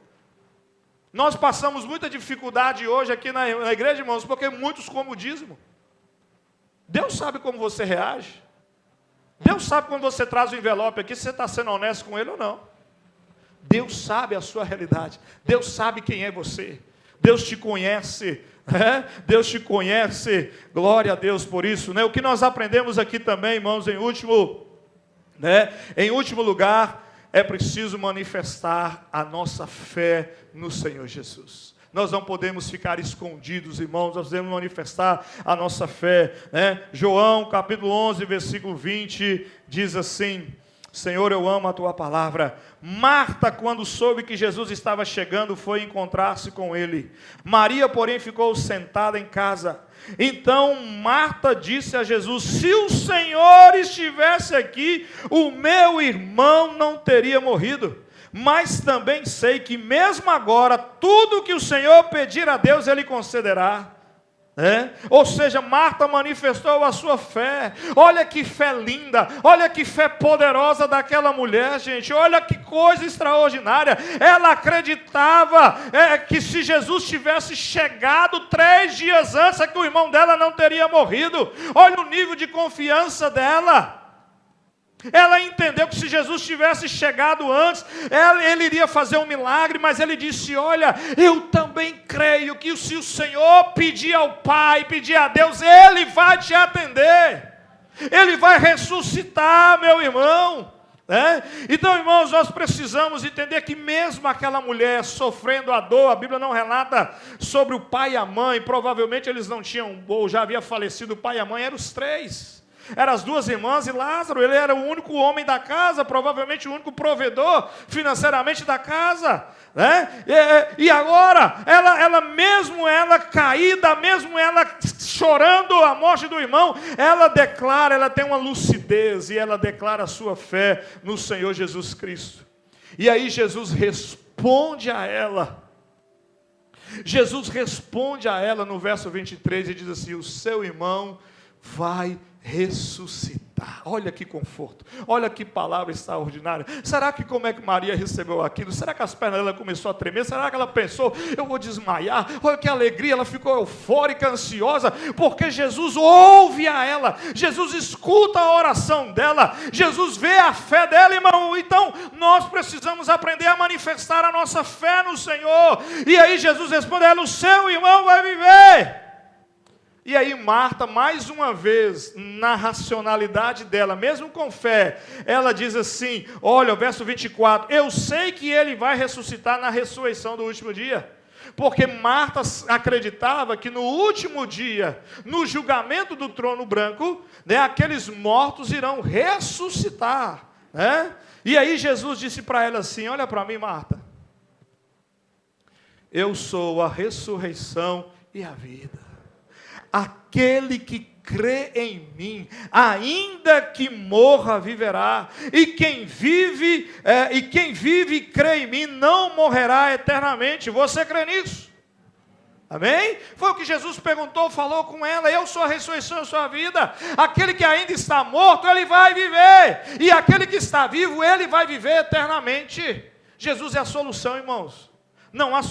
nós passamos muita dificuldade hoje aqui na igreja, irmãos, porque muitos comem o dízimo. Deus sabe como você reage. Deus sabe quando você traz o envelope aqui, se você está sendo honesto com ele ou não. Deus sabe a sua realidade. Deus sabe quem é você. Deus te conhece. Deus te conhece. Glória a Deus por isso. O que nós aprendemos aqui também, irmãos, em último lugar, é preciso manifestar a nossa fé no Senhor Jesus. Nós não podemos ficar escondidos, irmãos, nós devemos manifestar a nossa fé. João, capítulo 11, versículo 20, diz assim: Senhor, eu amo a tua palavra. Marta, quando soube que Jesus estava chegando, foi encontrar-se com ele. Maria, porém, ficou sentada em casa. Então Marta disse a Jesus: se o Senhor estivesse aqui, o meu irmão não teria morrido. Mas também sei que mesmo agora, tudo que o Senhor pedir a Deus, Ele concederá. Ou seja, Marta manifestou a sua fé. Olha que fé linda, olha que fé poderosa daquela mulher, gente. Olha que coisa extraordinária. Ela acreditava que se Jesus tivesse chegado 3 dias antes, é que o irmão dela não teria morrido. Olha o nível de confiança dela. Ela entendeu que se Jesus tivesse chegado antes, ele iria fazer um milagre, mas ele disse: olha, eu também creio que se o Senhor pedir ao Pai, pedir a Deus, Ele vai te atender, Ele vai ressuscitar, meu irmão. Então, irmãos, nós precisamos entender que mesmo aquela mulher sofrendo a dor, a Bíblia não relata sobre o pai e a mãe, provavelmente eles não tinham, ou já havia falecido o pai e a mãe, eram os 3. Eram as duas irmãs e Lázaro. Ele era o único homem da casa, provavelmente o único provedor financeiramente da casa, né? E agora, mesmo ela caída, mesmo ela chorando a morte do irmão, ela declara, ela tem uma lucidez e ela declara a sua fé no Senhor Jesus Cristo. E aí Jesus responde a ela. Jesus responde a ela no verso 23 e diz assim: o seu irmão vai ressuscitar. Olha que conforto, olha que palavra extraordinária. Será que como é que Maria recebeu aquilo? Será que as pernas dela começou a tremer? Será que ela pensou, eu vou desmaiar? Olha que alegria, ela ficou eufórica, ansiosa, porque Jesus ouve a ela, Jesus escuta a oração dela, Jesus vê a fé dela, irmão. Então nós precisamos aprender a manifestar a nossa fé no Senhor. E aí Jesus responde a ela: o seu irmão vai viver. E aí Marta, mais uma vez, na racionalidade dela, mesmo com fé, ela diz assim, olha, o verso 24, eu sei que ele vai ressuscitar na ressurreição do último dia. Porque Marta acreditava que no último dia, no julgamento do trono branco, né, aqueles mortos irão ressuscitar, né? E aí Jesus disse para ela assim, olha para mim, Marta, eu sou a ressurreição e a vida. Aquele que crê em mim, ainda que morra, viverá. E quem vive e crê em mim, não morrerá eternamente. Você crê nisso? Amém? Foi o que Jesus perguntou, falou com ela. Eu sou a ressurreição, eu sou a vida. Aquele que ainda está morto, ele vai viver. E aquele que está vivo, ele vai viver eternamente. Jesus é a solução, irmãos. Não há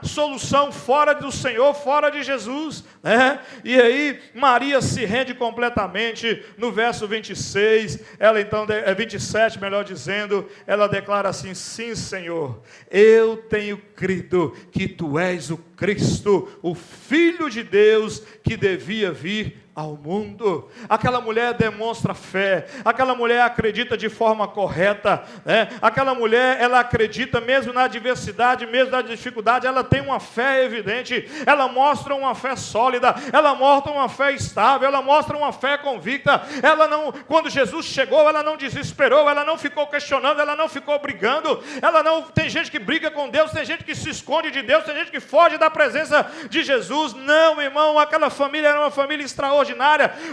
solução fora do Senhor, fora de Jesus, né? E aí Maria se rende completamente. No verso 26, ela então, 27 melhor dizendo, ela declara assim, sim Senhor, eu tenho crido que Tu és o Cristo, o Filho de Deus que devia vir ao mundo. Aquela mulher demonstra fé, aquela mulher acredita de forma correta, né? Aquela mulher, ela acredita mesmo na adversidade, mesmo na dificuldade, ela tem uma fé evidente, ela mostra uma fé sólida, ela mostra uma fé estável, ela mostra uma fé convicta. Ela não, quando Jesus chegou, ela não desesperou, ela não ficou questionando, ela não ficou brigando, ela não, tem gente que briga com Deus, tem gente que se esconde de Deus, tem gente que foge da presença de Jesus. Não, irmão, aquela família era uma família extraordinária,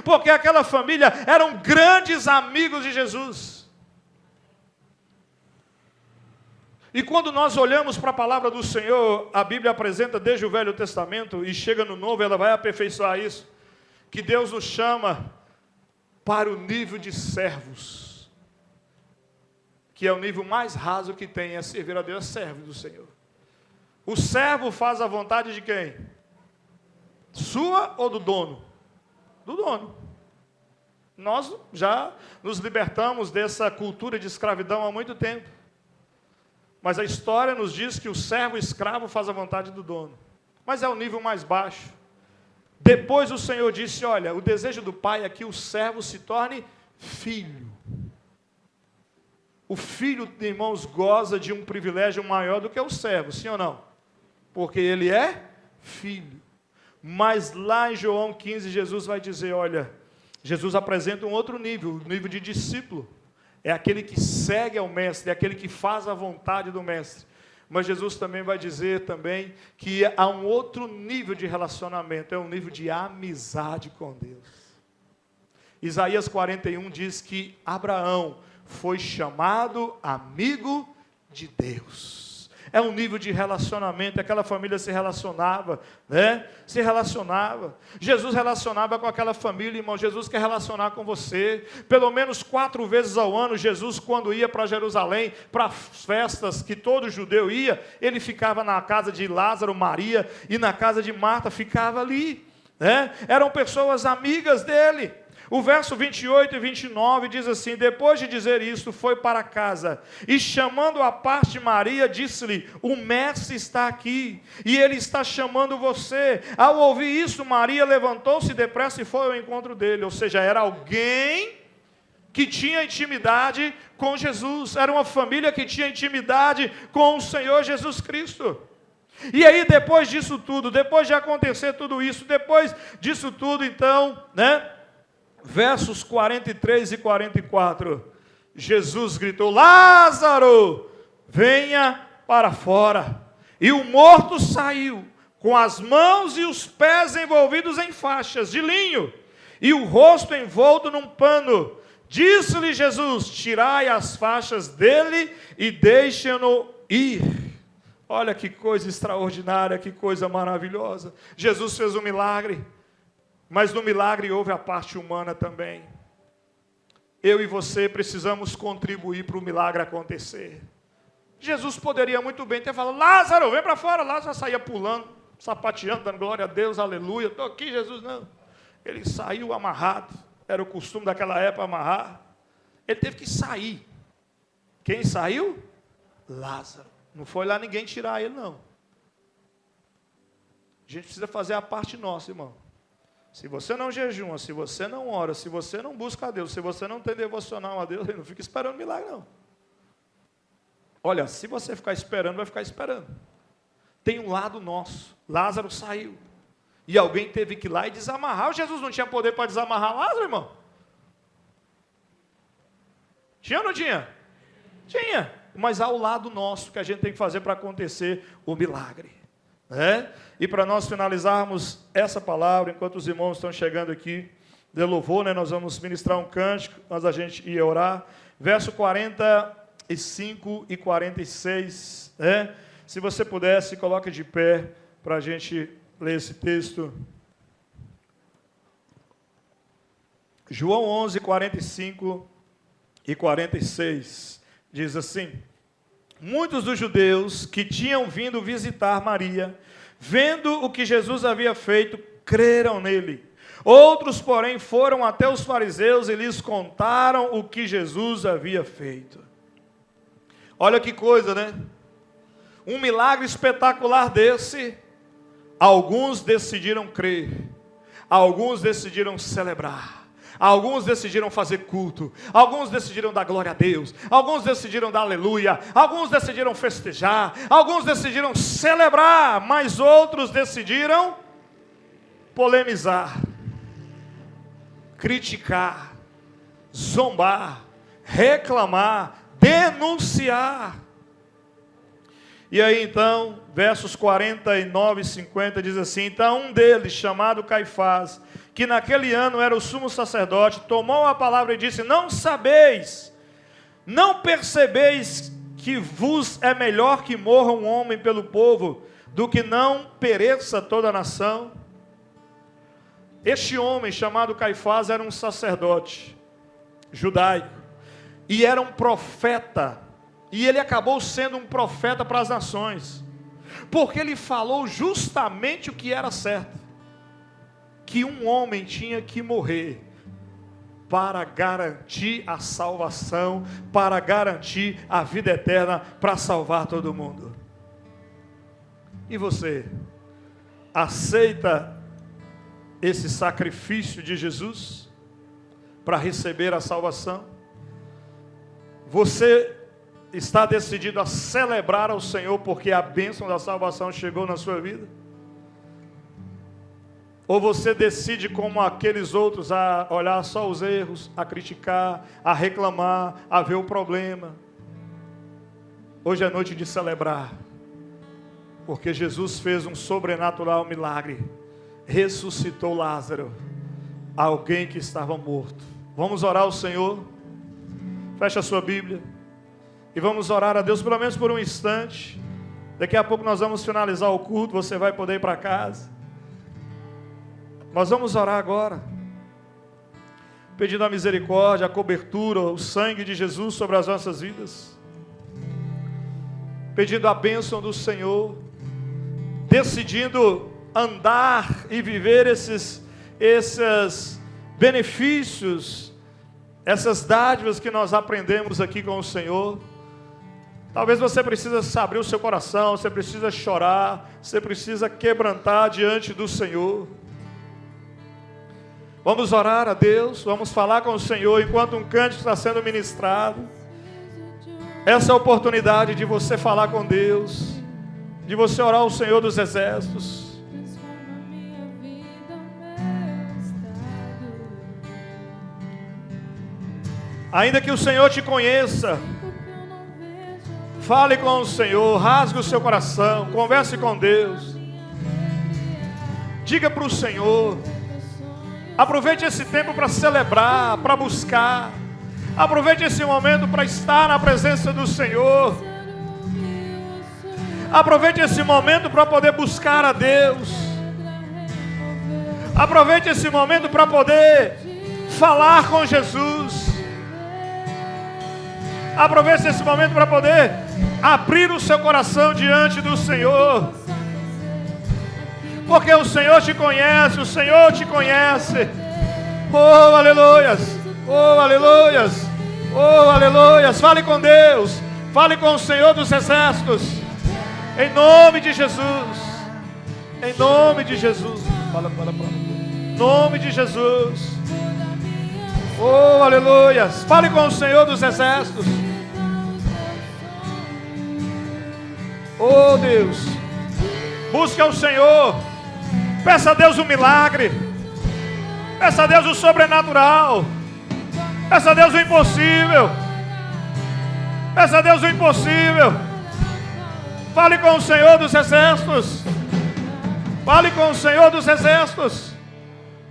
porque aquela família eram grandes amigos de Jesus. E quando nós olhamos para a palavra do Senhor, a Bíblia apresenta desde o Velho Testamento e chega no Novo, ela vai aperfeiçoar isso, que Deus nos chama para o nível de servos, que é o nível mais raso que tem, é servir a Deus, é servo do Senhor. O servo faz a vontade de quem? Sua ou do dono? Do dono. Nós já nos libertamos dessa cultura de escravidão há muito tempo. Mas a história nos diz que o servo escravo faz a vontade do dono. Mas é o nível mais baixo. Depois o Senhor disse, olha, o desejo do Pai é que o servo se torne filho. O filho, irmãos, goza de um privilégio maior do que o servo, sim ou não? Porque ele é filho. Mas lá em João 15, Jesus vai dizer, olha, Jesus apresenta um outro nível, o nível de discípulo. É aquele que segue ao mestre, é aquele que faz a vontade do mestre. Mas Jesus também vai dizer também que há um outro nível de relacionamento, é um nível de amizade com Deus. Isaías 41 diz que Abraão foi chamado amigo de Deus. É um nível de relacionamento, aquela família se relacionava, né? Se relacionava. Jesus relacionava com aquela família, irmão. Jesus quer relacionar com você. Pelo menos 4 vezes ao ano, Jesus, quando ia para Jerusalém, para festas que todo judeu ia, ele ficava na casa de Lázaro, Maria, e na casa de Marta, ficava ali, né? Eram pessoas amigas dele. O verso 28 e 29 diz assim, depois de dizer isso, foi para casa, e chamando à parte Maria, disse-lhe, o mestre está aqui, e ele está chamando você. Ao ouvir isso, Maria levantou-se depressa e foi ao encontro dele, ou seja, era alguém que tinha intimidade com Jesus, era uma família que tinha intimidade com o Senhor Jesus Cristo. E aí, depois disso tudo, depois de acontecer tudo isso, depois disso tudo, então, né? versos 43 e 44, Jesus gritou: Lázaro, venha para fora. E o morto saiu, com as mãos e os pés envolvidos em faixas de linho, e o rosto envolto num pano. Disse-lhe Jesus: tirai as faixas dele e deixem-no ir. Olha que coisa extraordinária, que coisa maravilhosa. Jesus fez um milagre, mas no milagre houve a parte humana também. Eu e você precisamos contribuir para o milagre acontecer. Jesus poderia muito bem ter falado: Lázaro, vem para fora. Lázaro saía pulando, sapateando, dando glória a Deus, aleluia. Estou aqui, Jesus. Não. Ele saiu amarrado. Era o costume daquela época amarrar. Ele teve que sair. Quem saiu? Lázaro. Não foi lá ninguém tirar ele, não. A gente precisa fazer a parte nossa, irmão. Se você não jejuma, se você não ora, se você não busca a Deus, se você não tem devocional a Deus, não fica esperando milagre, não. Olha, se você ficar esperando, vai ficar esperando. Tem um lado nosso. Lázaro saiu. E alguém teve que ir lá e desamarrar. O Jesus não tinha poder para desamarrar Lázaro, irmão? Tinha ou não tinha? Tinha. Mas há o lado nosso que a gente tem que fazer para acontecer o milagre. Né? E para nós finalizarmos essa palavra, enquanto os irmãos estão chegando aqui, de louvor, né? Nós vamos ministrar um cântico, antes da gente ir orar. Verso 45 e 46. Né? Se você pudesse, coloque de pé para a gente ler esse texto. João 11, 45 e 46. Diz assim: muitos dos judeus que tinham vindo visitar Maria, vendo o que Jesus havia feito, creram nele. Outros, porém, foram até os fariseus e lhes contaram o que Jesus havia feito. Olha que coisa, né? Um milagre espetacular desse, alguns decidiram crer, alguns decidiram celebrar. Alguns decidiram fazer culto, alguns decidiram dar glória a Deus, alguns decidiram dar aleluia, alguns decidiram festejar, alguns decidiram celebrar, mas outros decidiram polemizar, criticar, zombar, reclamar, denunciar. E aí então, versos 49 e 50 diz assim: então um deles, chamado Caifás, que naquele ano era o sumo sacerdote, tomou a palavra e disse: não sabeis, não percebeis que vos é melhor que morra um homem pelo povo, do que não pereça toda a nação? Este homem, chamado Caifás, era um sacerdote judaico, e era um profeta, e ele acabou sendo um profeta para as nações, porque ele falou justamente o que era certo, que um homem tinha que morrer para garantir a salvação, para garantir a vida eterna, para salvar todo mundo. E você aceita esse sacrifício de Jesus para receber a salvação? Você está decidido a celebrar ao Senhor porque a bênção da salvação chegou na sua vida? Ou você decide, como aqueles outros, a olhar só os erros, a criticar, a reclamar, a ver o problema? Hoje é noite de celebrar, porque Jesus fez um sobrenatural milagre, ressuscitou Lázaro, alguém que estava morto. Vamos orar ao Senhor? Fecha a sua Bíblia e vamos orar a Deus pelo menos por um instante. Daqui a pouco nós vamos finalizar o culto, você vai poder ir para casa. Nós vamos orar agora, pedindo a misericórdia, a cobertura, o sangue de Jesus sobre as nossas vidas, pedindo a bênção do Senhor, decidindo andar e viver esses benefícios, essas dádivas que nós aprendemos aqui com o Senhor. Talvez você precisa abrir o seu coração, você precisa chorar, você precisa quebrantar diante do Senhor. Vamos orar a Deus, vamos falar com o Senhor enquanto um cântico está sendo ministrado. Essa é a oportunidade de você falar com Deus, de você orar ao Senhor dos Exércitos. Ainda que o Senhor te conheça, fale com o Senhor, rasgue o seu coração, converse com Deus. Diga para o Senhor. Aproveite esse tempo para celebrar, para buscar. Aproveite esse momento para estar na presença do Senhor. Aproveite esse momento para poder buscar a Deus. Aproveite esse momento para poder falar com Jesus. Aproveite esse momento para poder abrir o seu coração diante do Senhor. Porque o Senhor te conhece, o Senhor te conhece. Oh, aleluias, oh, aleluias, oh, aleluias. Fale com Deus, fale com o Senhor dos exércitos. Em nome de Jesus, em nome de Jesus. Fala. Em nome de Jesus. Oh, aleluias. Fale com o Senhor dos exércitos. Oh, Deus. Busque ao Senhor. Peça a Deus um milagre. Peça a Deus o sobrenatural. Peça a Deus o impossível. Peça a Deus o impossível. Fale com o Senhor dos exércitos. Fale com o Senhor dos exércitos.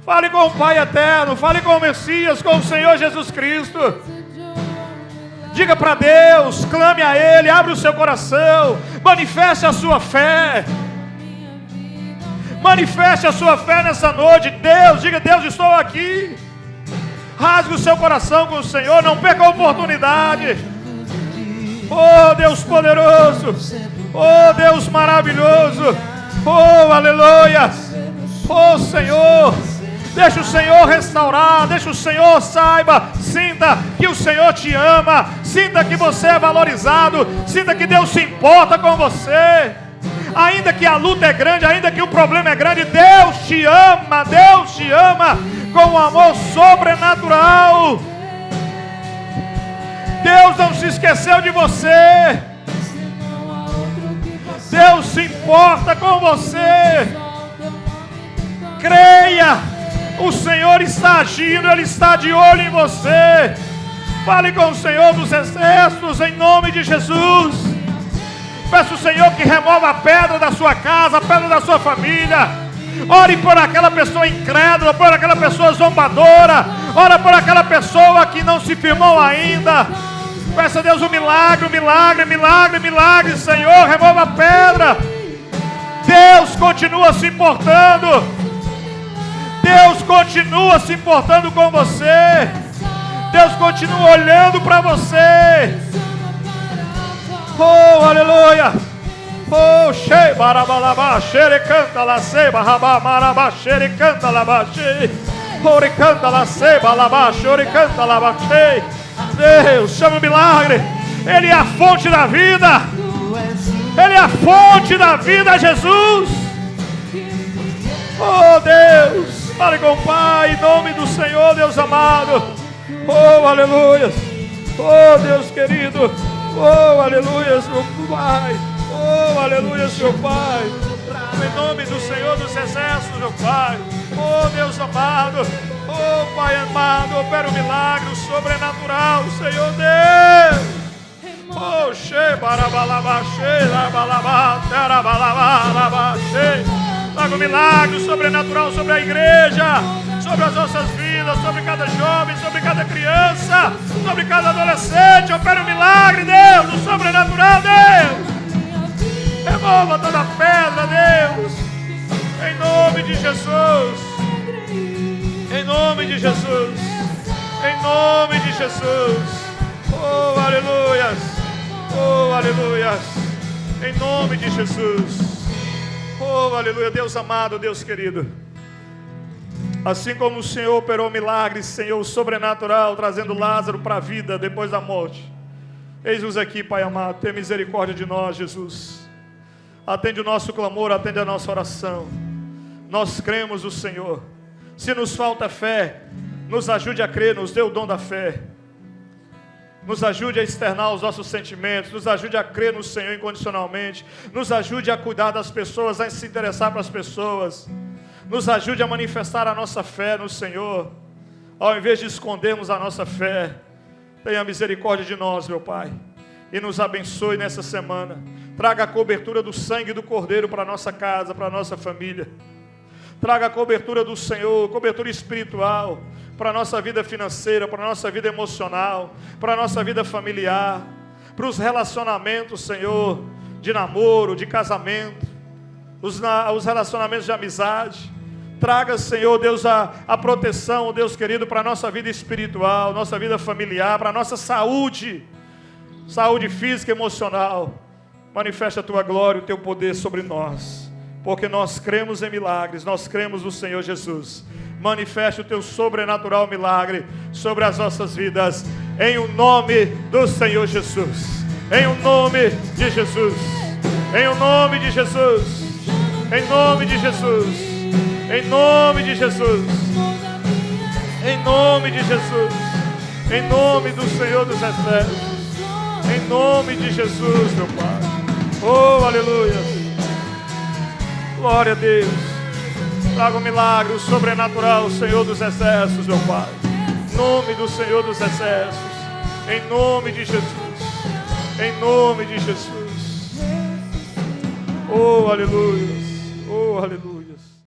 Fale com o Pai eterno. Fale com o Messias, com o Senhor Jesus Cristo. Diga para Deus, clame a Ele, abre o seu coração, manifeste a sua fé. Manifeste a sua fé nessa noite. Deus, diga: Deus, estou aqui. Rasgue o seu coração com o Senhor, não perca a oportunidade. Oh, Deus poderoso, oh, Deus maravilhoso, oh, aleluia. Oh, Senhor, deixa o Senhor restaurar, deixa o Senhor, saiba, sinta que o Senhor te ama, sinta que você é valorizado, sinta que Deus se importa com você. Ainda que a luta é grande, ainda que o problema é grande, Deus te ama com um amor sobrenatural. Deus não se esqueceu de você. Deus se importa com você. Creia, o Senhor está agindo, Ele está de olho em você. Fale com o Senhor dos exércitos em nome de Jesus. Peça o Senhor que remova a pedra da sua casa, a pedra da sua família. Ore por aquela pessoa incrédula, por aquela pessoa zombadora. Ore por aquela pessoa que não se firmou ainda. Peça a Deus um milagre, Senhor, remova a pedra. Deus continua se importando. Deus continua se importando com você. Deus continua olhando para você. Oh, aleluia. Oh, shei barabalaba, xere canta la seba, rabá marabá, xere canta la baixei. Ore canta la seba, labá, xore canta la baixei. Deus, chama o milagre. Ele é a fonte da vida. Ele é a fonte da vida, Jesus. Oh, Deus, fale com o Pai, em nome do Senhor, Deus amado. Oh, aleluia. Oh, Deus querido. Oh, aleluia, meu Pai. Oh, aleluia, meu Pai. Em nome do Senhor dos exércitos, meu Pai. Oh, Deus amado. Oh, Pai amado, opera o milagre, o sobrenatural, Senhor Deus. Oh, che barabalaba, che labalaba, terabalaba, laba, che. Traga o milagre, o sobrenatural sobre a igreja, sobre as nossas vidas, sobre cada jovem, sobre cada criança, sobre cada adolescente. Opera o milagre, Deus, o sobrenatural, Deus. Remova toda pedra, Deus, em nome de Jesus. Em nome de Jesus. Em nome de Jesus. Oh, aleluias. Oh, aleluias. Em nome de Jesus. Oh, aleluia. Deus amado, Deus querido. Assim como o Senhor operou milagres, Senhor, sobrenatural, trazendo Lázaro para a vida depois da morte. Eis-nos aqui, Pai amado. Tenha misericórdia de nós, Jesus. Atende o nosso clamor, atende a nossa oração. Nós cremos no Senhor. Se nos falta fé, nos ajude a crer, nos dê o dom da fé. Nos ajude a externar os nossos sentimentos, nos ajude a crer no Senhor incondicionalmente, nos ajude a cuidar das pessoas, a se interessar pelas pessoas, nos ajude a manifestar a nossa fé no Senhor, ao invés de escondermos a nossa fé. Tenha misericórdia de nós, meu Pai, e nos abençoe nessa semana. Traga a cobertura do sangue do Cordeiro para a nossa casa, para a nossa família. Traga a cobertura do Senhor, cobertura espiritual, para a nossa vida financeira, para a nossa vida emocional, para a nossa vida familiar, para os relacionamentos, Senhor, de namoro, de casamento, os relacionamentos de amizade. Traga, Senhor Deus, a proteção, Deus querido, para a nossa vida espiritual, nossa vida familiar, para a nossa saúde física e emocional. Manifesta a Tua glória e o Teu poder sobre nós, porque nós cremos em milagres, nós cremos no Senhor Jesus. Manifeste o Teu sobrenatural milagre sobre as nossas vidas, em o nome do Senhor Jesus, em o nome de Jesus, em o nome de Jesus, em nome de Jesus. Em nome de Jesus, em nome de Jesus, em nome do Senhor dos Exércitos, em nome de Jesus, meu Pai. Oh, aleluia. Glória a Deus. Traga um milagre, o sobrenatural, Senhor dos Exércitos, meu Pai. Em nome do Senhor dos Exércitos, em nome de Jesus, em nome de Jesus. Oh, aleluia. Oh, aleluia.